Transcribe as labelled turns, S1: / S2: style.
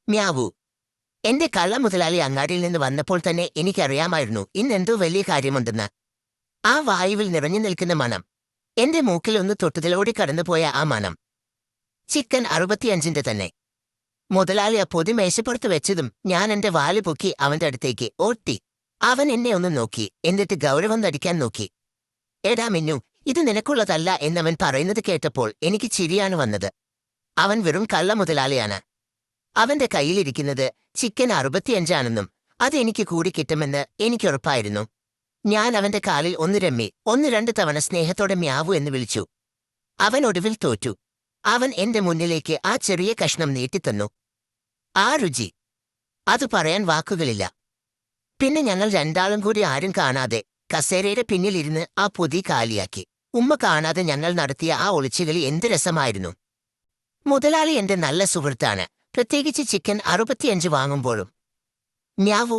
S1: മ്യാവൂ. എന്റെ കള്ള മുതലാളി അങ്ങാടിയിൽ നിന്ന് വന്നപ്പോൾ തന്നെ എനിക്കറിയാമായിരുന്നു ഇന്നെന്തോ വലിയ കാര്യമുണ്ടെന്ന്. ആ വായുവിൽ നിറഞ്ഞു നിൽക്കുന്ന മണം, എന്റെ മൂക്കിൽ ഒന്ന് തൊട്ടുതലോടി കടന്നുപോയ ആ മണം, ചിക്കൻ 65ന്റെ തന്നെ. മുതലാളി ആ പൊതി മേശപ്പുറത്ത് വെച്ചതും ഞാൻ എന്റെ വാല് പൊക്കി അവന്റെ അടുത്തേക്ക് ഓട്ടി. അവൻ എന്നെ ഒന്ന് നോക്കി, എന്നിട്ട് ഗൗരവം നടിക്കാൻ നോക്കി. എടാ മിന്നു, ഇത് നിനക്കുള്ളതല്ല എന്നവൻ പറയുന്നത് കേട്ടപ്പോൾ എനിക്ക് ചിരിയാണ് വന്നത്. അവൻ വെറും കള്ള മുതലാളിയാണ്. അവന്റെ കയ്യിലിരിക്കുന്നത് ചിക്കൻ 65ആണെന്നും അതെനിക്ക് കൂടി കിട്ടുമെന്ന് എനിക്കുറപ്പായിരുന്നു. ഞാൻ അവന്റെ കാലിൽ ഒന്ന് രമ്മി, ഒന്ന് രണ്ട് തവണ സ്നേഹത്തോടെ മ്യാവു എന്ന് വിളിച്ചു. അവൻ ഒടുവിൽ തോറ്റു. അവൻ എന്റെ മുന്നിലേക്ക് ആ ചെറിയ കഷ്ണം നീട്ടിത്തന്നു. ആ രുചി, അത് പറയാൻ വാക്കുകളില്ല. പിന്നെ ഞങ്ങൾ രണ്ടാളും കൂടി ആരും കാണാതെ കസേരയുടെ പിന്നിലിരുന്ന് ആ പൊതി കാലിയാക്കി. ഉമ്മ കാണാതെ ഞങ്ങൾ നടത്തിയ ആ ഒളിച്ചുകളി എന്ത് രസമായിരുന്നു. മുതലാളി എന്റെ നല്ല സുഹൃത്താണ്, പ്രത്യേകിച്ച് ചിക്കൻ 65 വാങ്ങുമ്പോഴും. മ്യാവൂ.